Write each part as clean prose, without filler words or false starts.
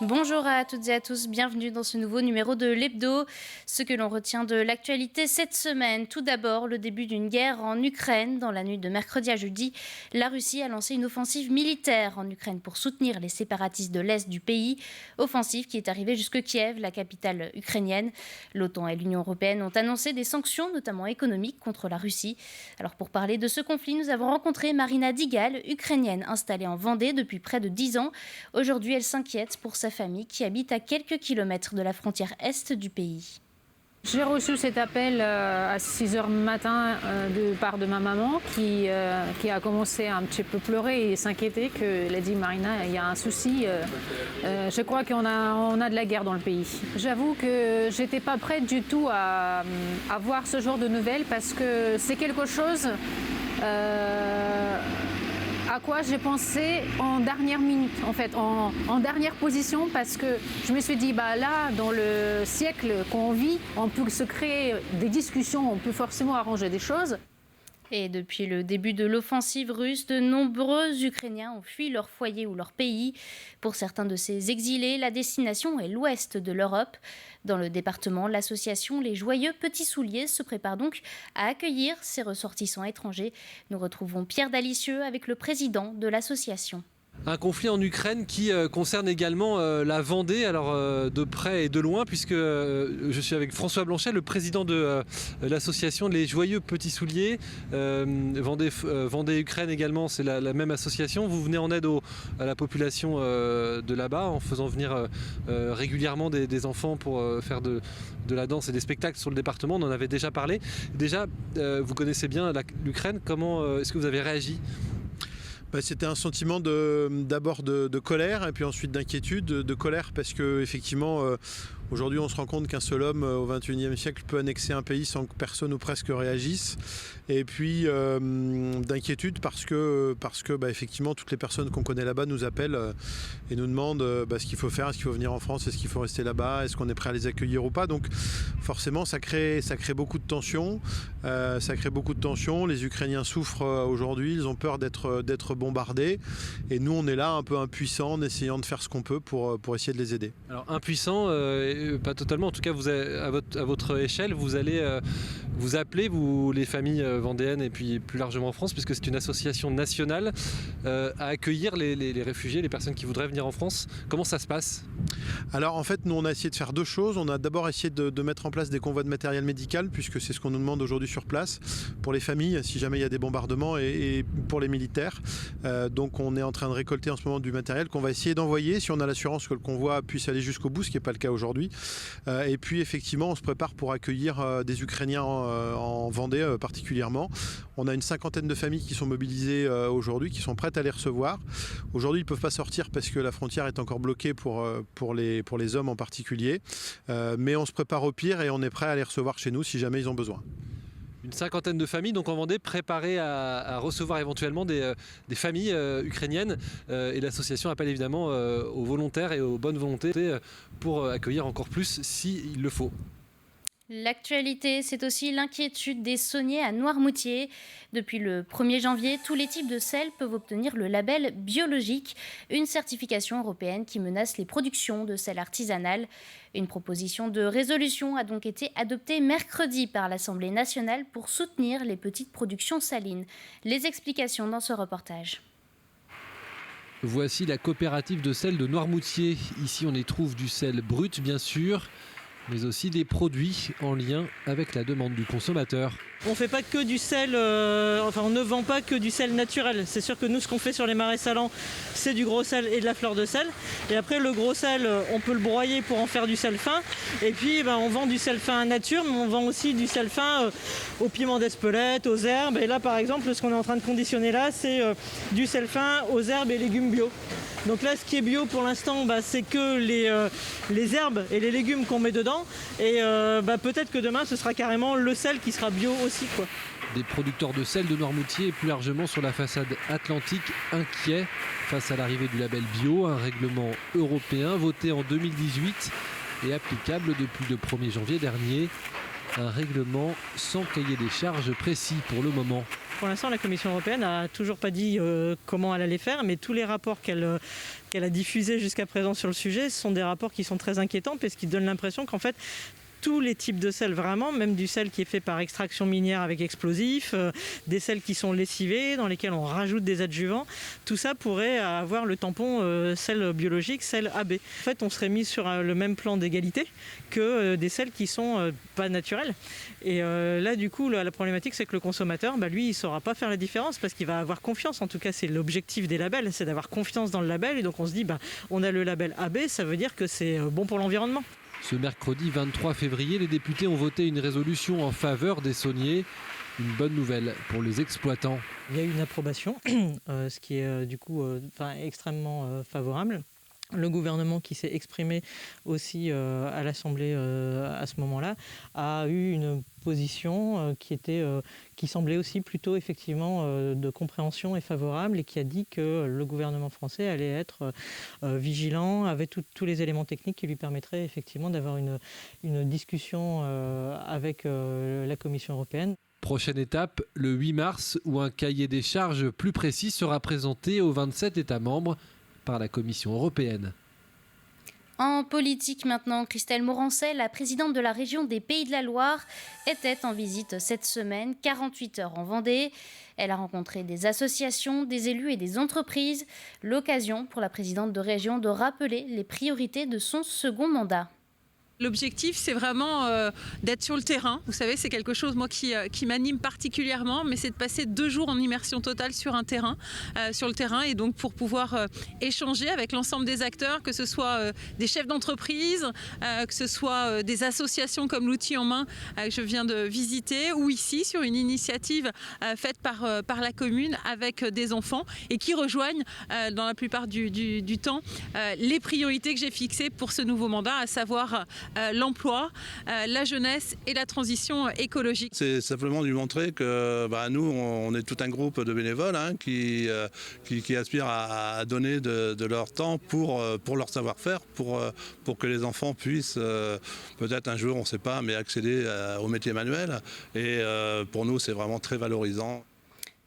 Bonjour à toutes et à tous, bienvenue dans ce nouveau numéro de l'Hebdo. Ce que l'on retient de l'actualité cette semaine, tout d'abord le début d'une guerre en Ukraine. Dans la nuit de mercredi à jeudi, la Russie a lancé une offensive militaire en Ukraine pour soutenir les séparatistes de l'Est du pays. Offensive qui est arrivée jusque Kiev, la capitale ukrainienne. L'OTAN et l'Union européenne ont annoncé des sanctions, notamment économiques, contre la Russie. Alors pour parler de ce conflit, nous avons rencontré Marina Digal, ukrainienne installée en Vendée depuis près de 10 ans. Aujourd'hui, elle s'inquiète pour sa famille qui habite à quelques kilomètres de la frontière est du pays. J'ai reçu cet appel à 6h matin de part de ma maman qui a commencé à un petit peu pleurer et s'inquiéter. Elle a dit Marina, il y a un souci, je crois qu'on a de la guerre dans le pays. J'avoue que j'étais pas prête du tout à voir ce genre de nouvelles parce que c'est quelque chose à quoi j'ai pensé en dernière minute, en fait, en dernière position, parce que je me suis dit, là, dans le siècle qu'on vit, on peut se créer des discussions, on peut forcément arranger des choses. Et depuis le début de l'offensive russe, de nombreux Ukrainiens ont fui leur foyer ou leur pays. Pour certains de ces exilés, la destination est l'ouest de l'Europe. Dans le département, l'association Les Joyeux Petits Souliers se prépare donc à accueillir ces ressortissants étrangers. Nous retrouvons Pierre Dalicieux avec le président de l'association. Un conflit en Ukraine qui concerne également la Vendée, alors de près et de loin, puisque je suis avec François Blanchet, le président de l'association Les Joyeux Petits Souliers. Vendée Ukraine également, c'est la même association. Vous venez en aide à la population de là-bas en faisant venir régulièrement des enfants pour faire de la danse et des spectacles sur le département. On en avait déjà parlé. Déjà, vous connaissez bien l'Ukraine. Comment est-ce que vous avez réagi ? C'était un sentiment d'abord de colère et puis ensuite d'inquiétude, de colère parce que effectivement aujourd'hui on se rend compte qu'un seul homme au XXIe siècle peut annexer un pays sans que personne ou presque réagisse, et puis d'inquiétude parce que effectivement toutes les personnes qu'on connaît là-bas nous appellent et nous demandent ce qu'il faut faire, est-ce qu'il faut venir en France, est-ce qu'il faut rester là-bas, est-ce qu'on est prêt à les accueillir ou pas. Donc forcément ça crée beaucoup de tensions, les Ukrainiens souffrent aujourd'hui, ils ont peur d'être bombardés, et nous on est là un peu impuissants en essayant de faire ce qu'on peut pour essayer de les aider. Alors impuissant, pas totalement, en tout cas vous avez, à votre échelle vous allez vous appeler les familles vendéennes et puis plus largement en France, puisque c'est une association nationale à accueillir les réfugiés, les personnes qui voudraient venir en France. Comment ça se passe ? Alors en fait nous on a essayé de faire deux choses. On a d'abord essayé de mettre en place des convois de matériel médical, puisque c'est ce qu'on nous demande aujourd'hui sur place pour les familles si jamais il y a des bombardements, et pour les militaires. Donc on est en train de récolter en ce moment du matériel qu'on va essayer d'envoyer si on a l'assurance que le convoi puisse aller jusqu'au bout, ce qui n'est pas le cas aujourd'hui. Et puis effectivement on se prépare pour accueillir des Ukrainiens en Vendée particulièrement. On a une 50aine de familles qui sont mobilisées aujourd'hui, qui sont prêtes à les recevoir. Aujourd'hui ils ne peuvent pas sortir parce que la frontière est encore bloquée pour les hommes en particulier. Mais on se prépare au pire et on est prêt à les recevoir chez nous si jamais ils ont besoin. Une 50aine de familles donc en Vendée préparées à recevoir éventuellement des familles ukrainiennes, et l'association appelle évidemment aux volontaires et aux bonnes volontés pour accueillir encore plus s'il le faut. L'actualité, c'est aussi l'inquiétude des sauniers à Noirmoutier. Depuis le 1er janvier, tous les types de sel peuvent obtenir le label biologique, une certification européenne qui menace les productions de sel artisanal. Une proposition de résolution a donc été adoptée mercredi par l'Assemblée nationale pour soutenir les petites productions salines. Les explications dans ce reportage. Voici la coopérative de sel de Noirmoutier. Ici, on y trouve du sel brut, bien sûr, mais aussi des produits en lien avec la demande du consommateur. On ne fait pas que du sel, on ne vend pas que du sel naturel. C'est sûr que nous, ce qu'on fait sur les marais salants, c'est du gros sel et de la fleur de sel. Et après, le gros sel, on peut le broyer pour en faire du sel fin. Et puis, on vend du sel fin nature, mais on vend aussi du sel fin aux piments d'Espelette, aux herbes. Et là, par exemple, ce qu'on est en train de conditionner là, c'est du sel fin aux herbes et légumes bio. Donc là, ce qui est bio pour l'instant, c'est que les herbes et les légumes qu'on met dedans. Et peut-être que demain, ce sera carrément le sel qui sera bio aussi, quoi. Des producteurs de sel de Noirmoutier et plus largement sur la façade atlantique inquiets face à l'arrivée du label bio, un règlement européen voté en 2018 et applicable depuis le 1er janvier dernier. Un règlement sans cahier des charges précis pour le moment. Pour l'instant, la Commission européenne n'a toujours pas dit comment elle allait faire, mais tous les rapports qu'elle a diffusés jusqu'à présent sur le sujet, ce sont des rapports qui sont très inquiétants parce qu'ils donnent l'impression qu'en fait, tous les types de sel, vraiment, même du sel qui est fait par extraction minière avec explosifs, des sels qui sont lessivés, dans lesquels on rajoute des adjuvants, tout ça pourrait avoir le tampon sel biologique, sel AB. En fait, on serait mis sur le même plan d'égalité que des sels qui sont pas naturels. Et là, du coup, la problématique, c'est que le consommateur, lui, il ne saura pas faire la différence parce qu'il va avoir confiance. En tout cas, c'est l'objectif des labels, c'est d'avoir confiance dans le label. Et donc, on se dit, on a le label AB, ça veut dire que c'est bon pour l'environnement. Ce mercredi 23 février, les députés ont voté une résolution en faveur des sauniers. Une bonne nouvelle pour les exploitants. Il y a eu une approbation, ce qui est du coup extrêmement favorable. Le gouvernement qui s'est exprimé aussi à l'Assemblée à ce moment-là a eu une position qui semblait aussi plutôt effectivement de compréhension et favorable et qui a dit que le gouvernement français allait être vigilant avec tous les éléments techniques qui lui permettraient effectivement d'avoir une discussion avec la Commission européenne. Prochaine étape, le 8 mars, où un cahier des charges plus précis sera présenté aux 27 États membres par la Commission européenne. En politique maintenant, Christelle Morancet, la présidente de la région des Pays de la Loire, était en visite cette semaine, 48 heures en Vendée. Elle a rencontré des associations, des élus et des entreprises. L'occasion pour la présidente de région de rappeler les priorités de son second mandat. L'objectif, c'est vraiment d'être sur le terrain. Vous savez, c'est quelque chose, moi, qui m'anime particulièrement, mais c'est de passer 2 jours en immersion totale sur le terrain, et donc pour pouvoir échanger avec l'ensemble des acteurs, que ce soit des chefs d'entreprise, que ce soit des associations comme l'outil en main que je viens de visiter, ou ici sur une initiative faite par la commune avec des enfants et qui rejoignent dans la plupart du temps les priorités que j'ai fixées pour ce nouveau mandat, à savoir l'emploi, la jeunesse et la transition écologique. C'est simplement lui montrer que nous, on est tout un groupe de bénévoles qui aspirent à donner de leur temps pour leur savoir-faire, pour que les enfants puissent, peut-être un jour, on ne sait pas, mais accéder au métier manuel. Et pour nous, c'est vraiment très valorisant.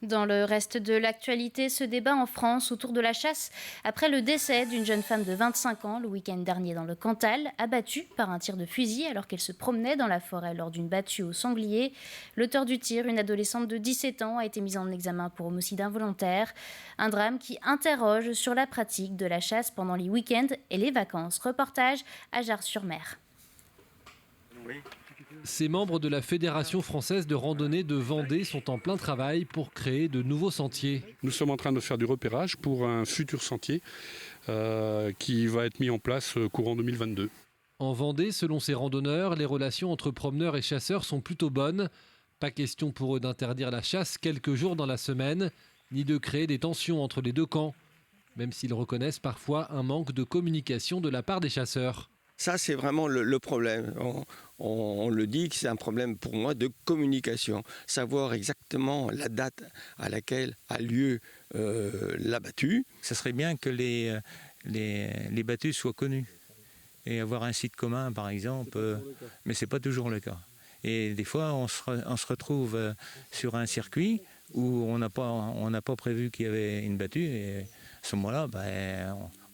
Dans le reste de l'actualité, ce débat en France autour de la chasse après le décès d'une jeune femme de 25 ans le week-end dernier dans le Cantal, abattue par un tir de fusil alors qu'elle se promenait dans la forêt lors d'une battue au sanglier. L'auteur du tir, une adolescente de 17 ans, a été mise en examen pour homicide involontaire. Un drame qui interroge sur la pratique de la chasse pendant les week-ends et les vacances. Reportage à Jars-sur-Mer. Ces membres de la Fédération française de randonnée de Vendée sont en plein travail pour créer de nouveaux sentiers. Nous sommes en train de faire du repérage pour un futur sentier qui va être mis en place courant 2022. En Vendée, selon ces randonneurs, les relations entre promeneurs et chasseurs sont plutôt bonnes. Pas question pour eux d'interdire la chasse quelques jours dans la semaine, ni de créer des tensions entre les deux camps, même s'ils reconnaissent parfois un manque de communication de la part des chasseurs. Ça, c'est vraiment le problème. On le dit que c'est un problème pour moi de communication. Savoir exactement la date à laquelle a lieu la battue. Ça serait bien que les battues soient connues. Et avoir un site commun, par exemple, mais ce n'est pas toujours le cas. Et des fois, on se retrouve sur un circuit où on n'a pas prévu qu'il y avait une battue. Et à ce moment-là,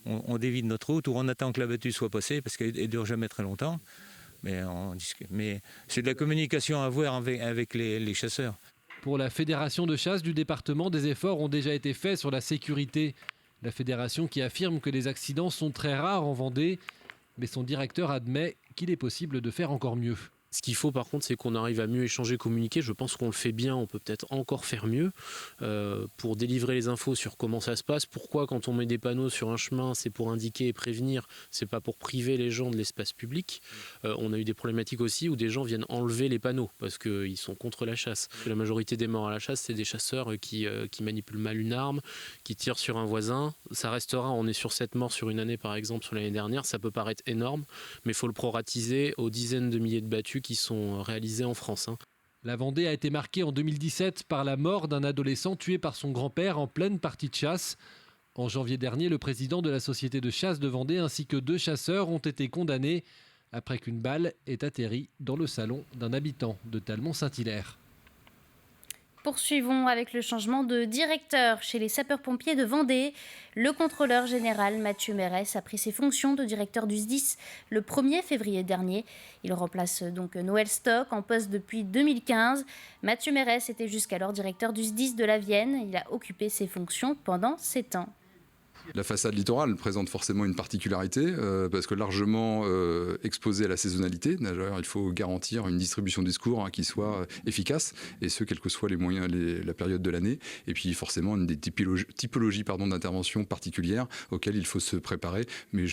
on dévie de notre route ou on attend que la battue soit passée parce qu'elle ne dure jamais très longtemps. Mais c'est de la communication à avoir avec les chasseurs. Pour la Fédération de chasse du département, des efforts ont déjà été faits sur la sécurité. La fédération qui affirme que les accidents sont très rares en Vendée, mais son directeur admet qu'il est possible de faire encore mieux. Ce qu'il faut par contre, c'est qu'on arrive à mieux échanger, communiquer. Je pense qu'on le fait bien, on peut peut-être encore faire mieux pour délivrer les infos sur comment ça se passe. Pourquoi quand on met des panneaux sur un chemin, c'est pour indiquer et prévenir, c'est pas pour priver les gens de l'espace public. On a eu des problématiques aussi où des gens viennent enlever les panneaux parce qu'ils sont contre la chasse. La majorité des morts à la chasse, c'est des chasseurs qui manipulent mal une arme, qui tirent sur un voisin. Ça restera, on est sur 7 morts sur une année par exemple, sur l'année dernière, ça peut paraître énorme, mais il faut le proratiser aux dizaines de milliers de battues qui sont réalisés en France. La Vendée a été marquée en 2017 par la mort d'un adolescent tué par son grand-père en pleine partie de chasse. En janvier dernier, le président de la société de chasse de Vendée ainsi que 2 chasseurs ont été condamnés après qu'une balle ait atterri dans le salon d'un habitant de Talmont-Saint-Hilaire. Poursuivons avec le changement de directeur chez les sapeurs-pompiers de Vendée. Le contrôleur général Mathieu Mérès a pris ses fonctions de directeur du SDIS le 1er février dernier. Il remplace donc Noël Stock en poste depuis 2015. Mathieu Mérès était jusqu'alors directeur du SDIS de la Vienne. Il a occupé ses fonctions pendant 7 ans. La façade littorale présente forcément une particularité parce que largement exposée à la saisonnalité. D'ailleurs, il faut garantir une distribution des secours qui soit efficace, et ce, quels que soient les moyens, la période de l'année. Et puis forcément, des typologies d'intervention particulières auxquelles il faut se préparer. Mais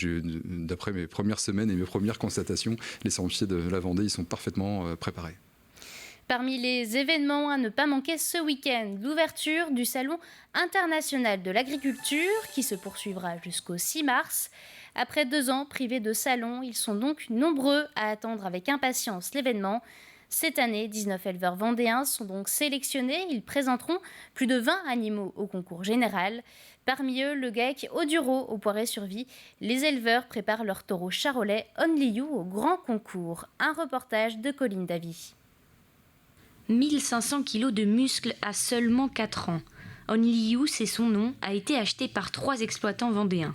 d'après mes premières semaines et mes premières constatations, les sapeurs-pompiers de la Vendée, ils sont parfaitement préparés. Parmi les événements à ne pas manquer ce week-end, l'ouverture du Salon international de l'agriculture qui se poursuivra jusqu'au 6 mars. Après 2 ans privés de salon, ils sont donc nombreux à attendre avec impatience l'événement. Cette année, 19 éleveurs vendéens sont donc sélectionnés. Ils présenteront plus de 20 animaux au concours général. Parmi eux, le GAEC Oduro au Poiré-sur-Vie. Les éleveurs préparent leur taureau charolais Only You au grand concours. Un reportage de Colline Davy. 1500 kilos de muscles à seulement 4 ans. Only You, c'est son nom, a été acheté par 3 exploitants vendéens.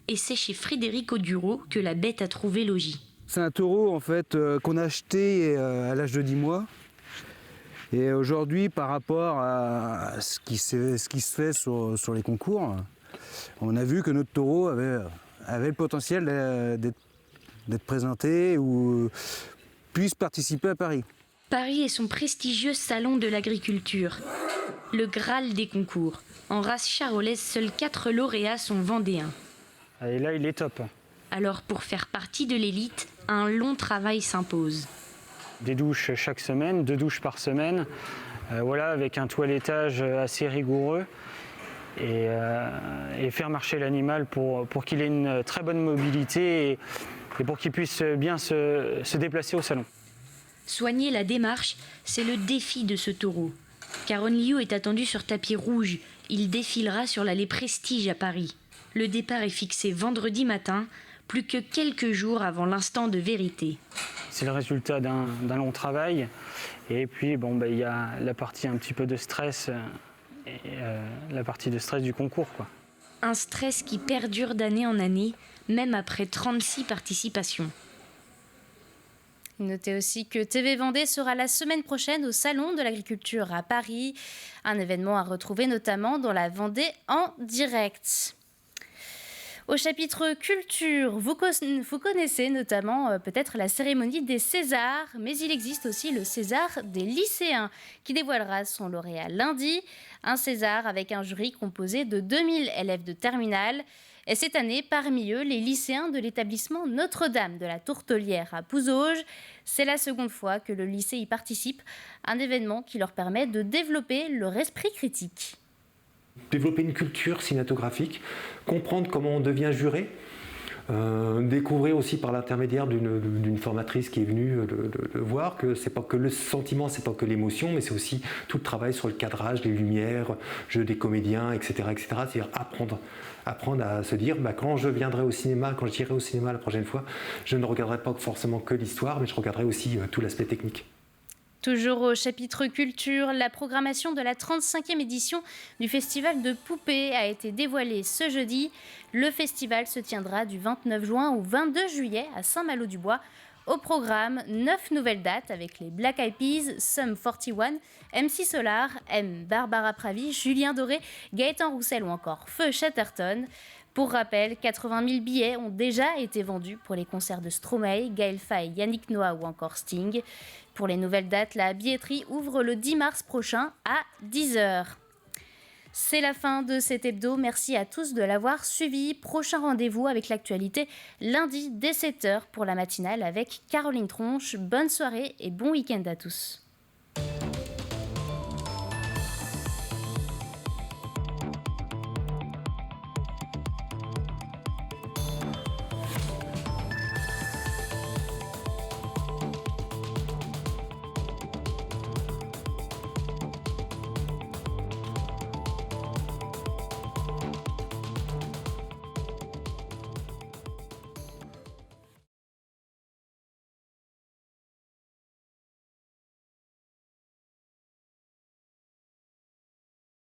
Et c'est chez Frédéric Oduro que la bête a trouvé logis. C'est un taureau en fait qu'on a acheté à l'âge de 10 mois. Et aujourd'hui, par rapport à ce qui se fait sur les concours, on a vu que notre taureau avait le potentiel d'être présenté ou puisse participer à Paris. Paris est son prestigieux salon de l'agriculture, le Graal des concours. En race charolaise, seuls 4 lauréats sont vendéens. Et là, il est top. Alors pour faire partie de l'élite, un long travail s'impose. Des douches chaque semaine, 2 douches par semaine, avec un toilettage assez rigoureux et faire marcher l'animal pour qu'il ait une très bonne mobilité et pour qu'il puisse bien se déplacer au salon. Soigner la démarche, c'est le défi de ce taureau. Car Only You est attendu sur tapis rouge. Il défilera sur l'allée Prestige à Paris. Le départ est fixé vendredi matin, plus que quelques jours avant l'instant de vérité. C'est le résultat d'un long travail. Et puis, il y a la partie un petit peu de stress, la partie de stress du concours, quoi. Un stress qui perdure d'année en année, même après 36 participations. Notez aussi que TV Vendée sera la semaine prochaine au Salon de l'Agriculture à Paris. Un événement à retrouver notamment dans la Vendée en direct. Au chapitre culture, vous connaissez notamment peut-être la cérémonie des Césars, mais il existe aussi le César des lycéens qui dévoilera son lauréat lundi. Un César avec un jury composé de 2000 élèves de terminale. Et cette année, parmi eux, les lycéens de l'établissement Notre-Dame de la Tourtelière à Pouzauges. C'est la seconde fois que le lycée y participe, un événement qui leur permet de développer leur esprit critique. Développer une culture cinématographique, comprendre comment on devient juré, découvrir aussi par l'intermédiaire d'une formatrice qui est venue le voir que c'est pas que le sentiment, c'est pas que l'émotion, mais c'est aussi tout le travail sur le cadrage, les lumières, jeu des comédiens, etc. C'est-à-dire apprendre à se dire quand je viendrai au cinéma, quand j'irai au cinéma la prochaine fois, je ne regarderai pas forcément que l'histoire, mais je regarderai aussi tout l'aspect technique. Toujours au chapitre culture, la programmation de la 35e édition du Festival de Poupées a été dévoilée ce jeudi. Le festival se tiendra du 29 juin au 22 juillet à Saint-Malo-du-Bois. Au programme, 9 nouvelles dates avec les Black Eyed Peas, Sum 41, MC Solar, M, Barbara Pravi, Julien Doré, Gaëtan Roussel ou encore Feu Chatterton. Pour rappel, 80 000 billets ont déjà été vendus pour les concerts de Stromae, Gaël Faye, Yannick Noah ou encore Sting. Pour les nouvelles dates, la billetterie ouvre le 10 mars prochain à 10h. C'est la fin de cet hebdo. Merci à tous de l'avoir suivi. Prochain rendez-vous avec l'actualité lundi dès 7h pour la matinale avec Caroline Tronche. Bonne soirée et bon week-end à tous.